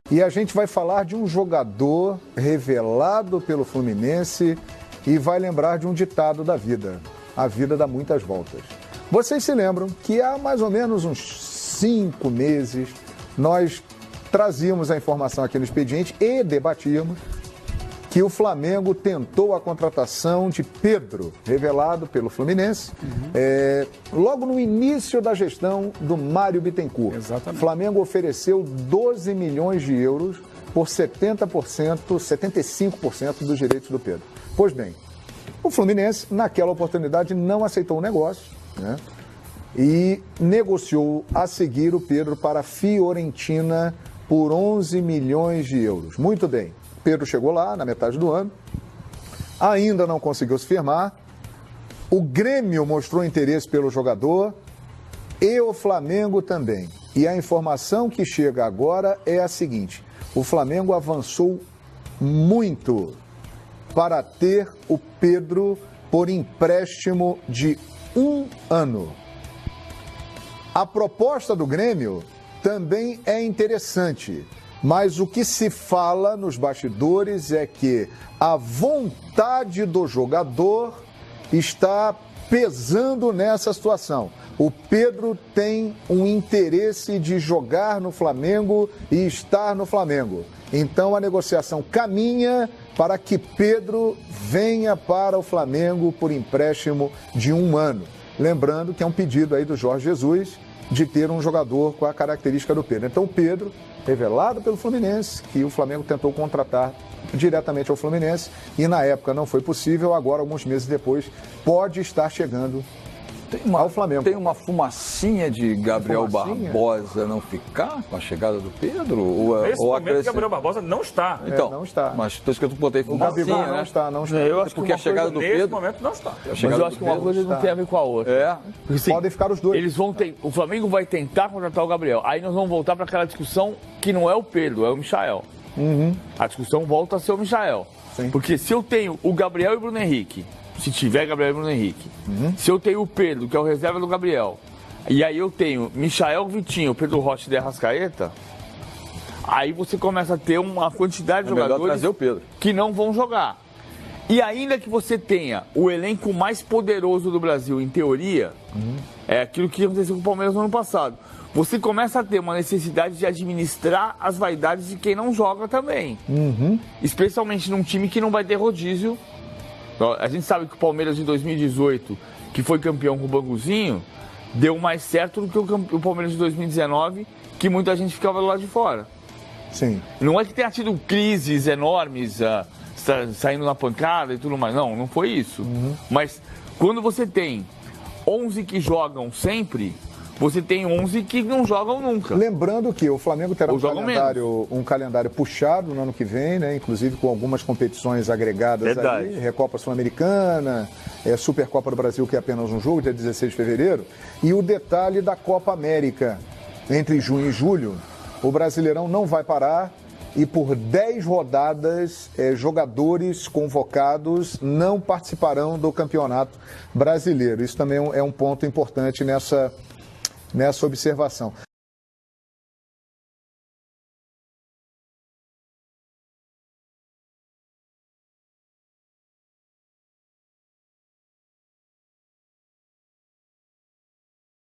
E a gente vai falar de um jogador revelado pelo Fluminense e vai lembrar de um ditado da vida. A vida dá muitas voltas. Vocês se lembram que há mais ou menos uns 5 meses nós trazíamos a informação aqui no expediente e debatíamos que o Flamengo tentou a contratação de Pedro, revelado pelo Fluminense, logo no início da gestão do Mário Bittencourt. Exatamente. O Flamengo ofereceu 12 milhões de euros por 70%, 75% dos direitos do Pedro. Pois bem, o Fluminense, naquela oportunidade, não aceitou o negócio, né? E negociou a seguir o Pedro para a Fiorentina por 11 milhões de euros. Muito bem. Pedro chegou lá na metade do ano, ainda não conseguiu se firmar, o Grêmio mostrou interesse pelo jogador e o Flamengo também. E a informação que chega agora é a seguinte: o Flamengo avançou muito para ter o Pedro por empréstimo de 1 ano. A proposta do Grêmio também é interessante. Mas o que se fala nos bastidores é que a vontade do jogador está pesando nessa situação. O Pedro tem um interesse de jogar no Flamengo e estar no Flamengo. Então a negociação caminha para que Pedro venha para o Flamengo por empréstimo de 1 ano. Lembrando que é um pedido aí do Jorge Jesus de ter um jogador com a característica do Pedro. Então o Pedro, revelado pelo Fluminense, que o Flamengo tentou contratar diretamente ao Fluminense e na época não foi possível, agora, alguns meses depois, pode estar chegando ao Flamengo. Tem uma fumacinha de Gabriel Barbosa não ficar com a chegada do Pedro? Nesse momento, Gabriel Barbosa não está. Então, não está. Mas por isso que eu botei O Gabigol fumacinha, não né? está, não está. Eu acho Porque a chegada do Nesse Pedro... momento não está. Mas eu acho que uma coisa não tem a ver com a outra. É. Porque, assim, Podem ficar os dois. eles vão o Flamengo vai tentar contratar o Gabriel. Aí nós vamos voltar para aquela discussão que não é o Pedro, é o Michael. A discussão volta a ser o Michael. Sim. Porque se eu tenho o Gabriel e o Bruno Henrique, se tiver Gabriel e Bruno Henrique, se eu tenho o Pedro, que é o reserva do Gabriel, e aí eu tenho Michael, Vitinho, Pedro Rocha e De Arrascaeta, aí você começa a ter uma quantidade de jogadores trazer o Pedro. que não vão jogar. E ainda que você tenha o elenco mais poderoso do Brasil, em teoria, é aquilo que aconteceu com o Palmeiras no ano passado. Você começa a ter uma necessidade de administrar as vaidades de quem não joga também. Especialmente num time que não vai ter rodízio. A gente sabe que o Palmeiras de 2018, que foi campeão com o Banguzinho, deu mais certo do que o Palmeiras de 2019, que muita gente ficava do lado de fora. Sim. Não é que tenha tido crises enormes, saindo na pancada e tudo mais. Não foi isso. Mas quando você tem 11 que jogam sempre, você tem 11 que não jogam nunca. Lembrando que o Flamengo terá Ou um calendário puxado no ano que vem, né? Inclusive com algumas competições agregadas. Verdade. Ali, Recopa Sul-Americana, Supercopa do Brasil, que é apenas um jogo, dia 16 de fevereiro, e o detalhe da Copa América. Entre junho e julho, o Brasileirão não vai parar e por 10 rodadas, jogadores convocados não participarão do Campeonato Brasileiro. Isso também é um ponto importante nessa observação.